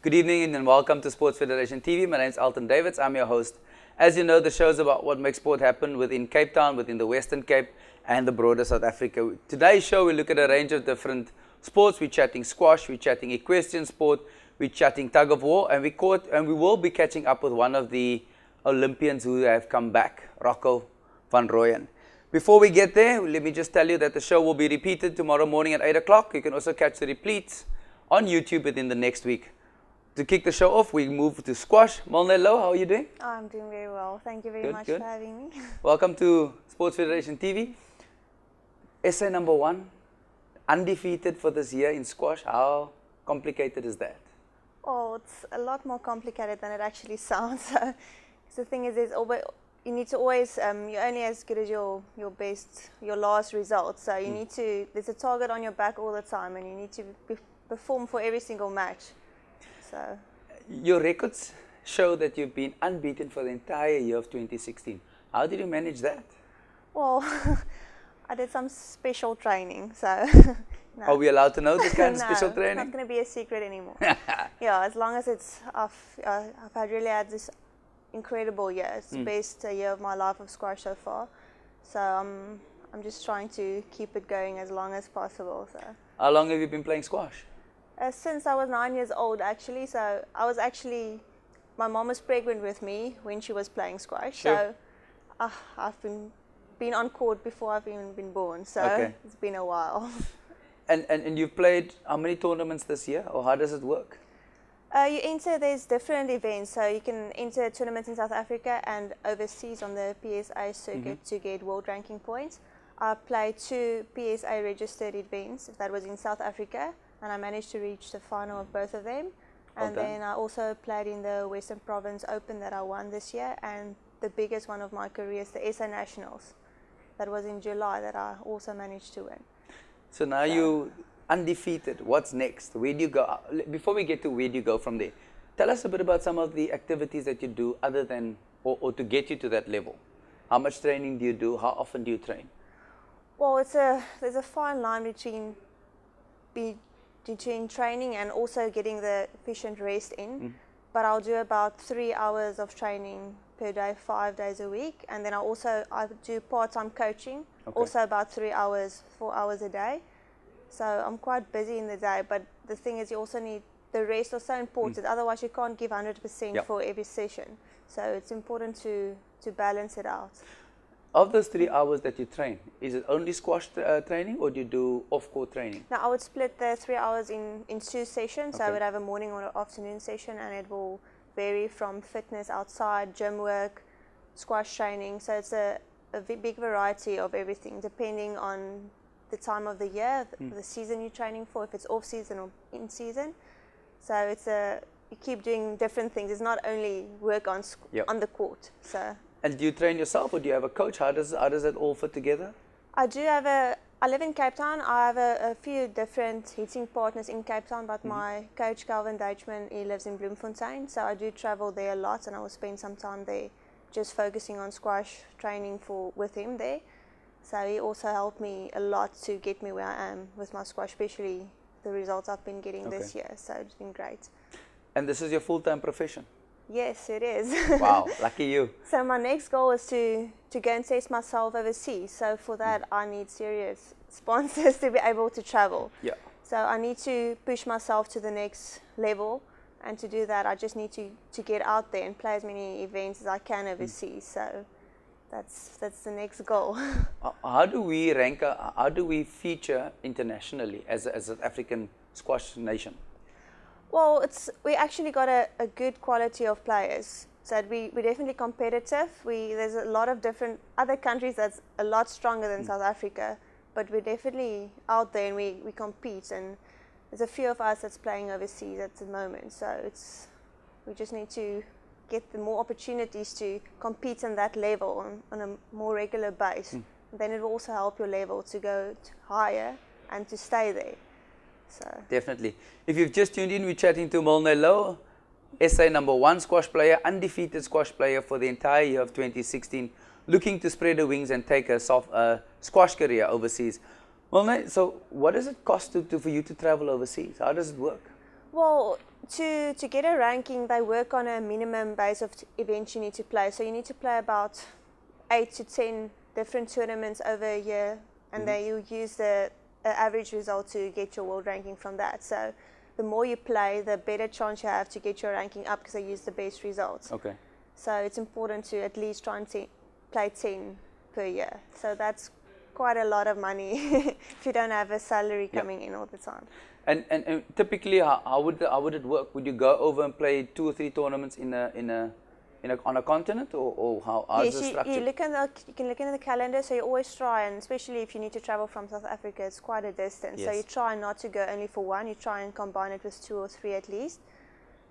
Good evening and welcome to Sports Federation TV. My name is Alton Davids. I'm your host. As you know, the show is about what makes sport happen within Cape Town, within the Western Cape and the broader South Africa. Today's show, we look at a range of different sports. We're chatting squash, we're chatting equestrian sport, we're chatting tug of war, and we will be catching up with one of the Olympians who have come back, Rocco van Rooyen. Before we get there, let me just tell you that the show will be repeated tomorrow morning at 8 o'clock. You can also catch the repeats on YouTube within the next week. To kick the show off, we move to squash. Molnelo, how are you doing? Oh, I'm doing very well. Thank you very much for having me. Welcome to Sports Federation TV. SA number 1, undefeated for this year in squash. How complicated is that? Oh, it's a lot more complicated than it actually sounds. So the thing is, you need to always, you're only as good as your last result. So you need to, there's a target on your back all the time and you need to perform for every single match. So. Your records show that you've been unbeaten for the entire year of 2016. How did you manage that? Well, I did some special training, so. No. Are we allowed to know this kind of No, special training? It's not going to be a secret anymore. Yeah, as long as it's, I've really had this incredible year. It's the best year of my life of squash so far. So I'm just trying to keep it going as long as possible. So. How long have you been playing squash? Since I was 9 years old, actually. So I was actually, my mom was pregnant with me when she was playing squash. Sure. So I've been on court before I've even been born. So It's been a while. And you've played how many tournaments this year, or how does it work? You enter, there's different events. So you can enter tournaments in South Africa and overseas on the PSA circuit to get world ranking points. I played 2 PSA registered events. That was in South Africa. And I managed to reach the final of both of them. And then I also played in the Western Province Open that I won this year. And the biggest one of my career is the SA Nationals. That was in July that I also managed to win. So now you're undefeated. What's next? Where do you go? Before we get to where do you go from there, tell us a bit about some of the activities that you do other than, or to get you to that level. How much training do you do? How often do you train? Well, there's a fine line between training and also getting the efficient rest in. But I'll do about 3 hours of training per day, 5 days a week. And then I do part-time coaching, also about 3 hours, 4 hours a day. So I'm quite busy in the day, but the thing is you also need the rest is so important. Otherwise you can't give 100% for every session. So it's important to balance it out. Of those 3 hours that you train, is it only squash training or do you do off-court training? Now I would split the 3 hours in 2 sessions. So I would have a morning or an afternoon session, and it will vary from fitness outside, gym work, squash training. So it's a big variety of everything depending on the time of the year, the season you're training for, if it's off-season or in-season. So you keep doing different things. It's not only work on the court. So. And do you train yourself or do you have a coach? How does it all fit together? I live in Cape Town. I have a few different hitting partners in Cape Town, but my coach, Calvin Deichman, he lives in Bloemfontein. So I do travel there a lot and I will spend some time there just focusing on squash training with him there. So he also helped me a lot to get me where I am with my squash, especially the results I've been getting this year. So it's been great. And this is your full-time profession? Yes, it is. Wow, lucky you. So my next goal is to go and test myself overseas. So for that, I need serious sponsors to be able to travel. Yeah. So I need to push myself to the next level. And to do that, I just need to get out there and play as many events as I can overseas. So that's the next goal. How do we rank, how do we feature internationally as an African squash nation? Well, we actually got a good quality of players. So we're definitely competitive. There's a lot of different other countries that's a lot stronger than South Africa, but we're definitely out there and we compete. And there's a few of us that's playing overseas at the moment. So we just need to get the more opportunities to compete on that level on a more regular base. Then it will also help your level to go higher and to stay there. So. Definitely. If you've just tuned in, we're chatting to Molnelo, SA number 1 squash player, undefeated squash player for the entire year of 2016, looking to spread her wings and take a squash career overseas. Well, so what does it cost for you to travel overseas? How does it work? Well, To get a ranking, they work on a minimum base of events you need to play. So you need to play about 8 to 10 different tournaments over a year, and then you use the average result to get your world ranking from that. So the more you play, the better chance you have to get your ranking up because they use the best results. Okay. So it's important to at least try and play 10 per year. So that's quite a lot of money if you don't have a salary coming in all the time. And typically, how would it work? Would you go over and play 2 or 3 tournaments on a continent, or how is the structure? You can look in the calendar. So you always try, and especially if you need to travel from South Africa, it's quite a distance. Yes. So you try not to go only for one. You try and combine it with 2 or 3 at least.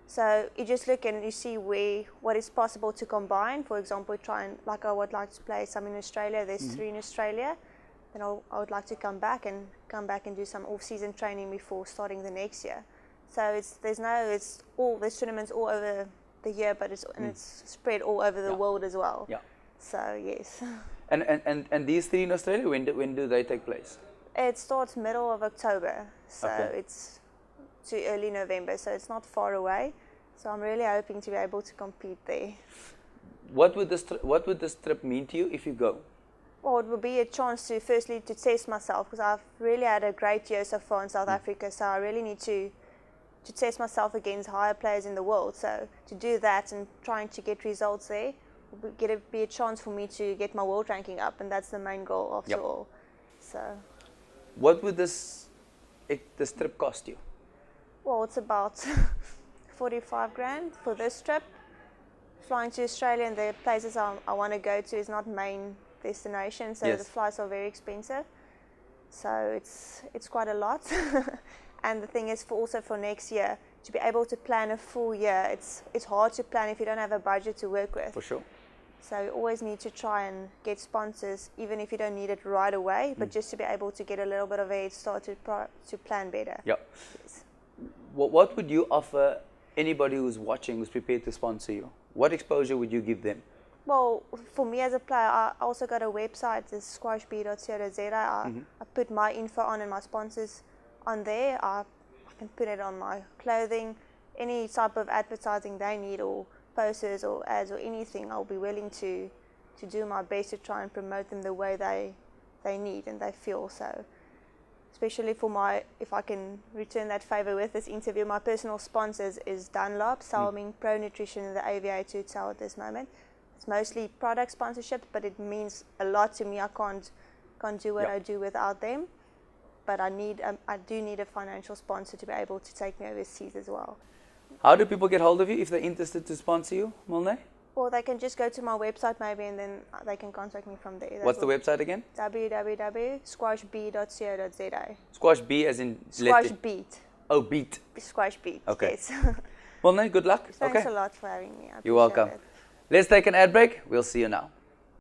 So you just look and you see what is possible to combine. For example, try and I would like to play some in Australia. There's 3 in Australia. Then I would like to come back and do some off-season training before starting the next year. So there's tournaments all over the year, but it's spread all over the world as well. Yeah. So yes. And these 3 in Australia, when do they take place? It starts middle of October, so it's to early November, so it's not far away. So I'm really hoping to be able to compete there. What would this trip mean to you if you go? Well, it would be a chance to firstly to test myself, because I've really had a great year so far in South Africa. So I really need to test myself against higher players in the world. So to do that and trying to get results there will be a chance for me to get my world ranking up, and that's the main goal after all. So, what would this trip cost you? Well, it's about 45 grand for this trip. Flying to Australia and the places I want to go to is not main destination, so the flights are very expensive. So it's quite a lot. And the thing is, also for next year, to be able to plan a full year, it's hard to plan if you don't have a budget to work with. For sure. So you always need to try and get sponsors, even if you don't need it right away, but just to be able to get a little bit of a head start to plan better. Yeah. Yes. What would you offer anybody who's watching, who's prepared to sponsor you? What exposure would you give them? Well, for me as a player, I also got a website, it's squashb.co.za. I put my info on and my sponsors on there. I can put it on my clothing, any type of advertising they need, or posters or ads or anything. I'll be willing to do my best to try and promote them the way they need and they feel. So especially if I can return that favor with this interview, my personal sponsors is Dunlop, Salming, Pro Nutrition and the Aviator Hotel at this moment. It's mostly product sponsorship, but it means a lot to me. I can't do what I do without them. But I do need a financial sponsor to be able to take me overseas as well. How do people get hold of you if they're interested to sponsor you, Milne? Or they can just go to my website maybe, and then they can contact me from there. What's the website again? www.squashb.co.za. Squash B as in... Squash Beat. Oh, Beat. Squash Beat, okay. Yes. Milne, good luck. Thanks a lot for having me. You're welcome. It. Let's take an ad break. We'll see you now.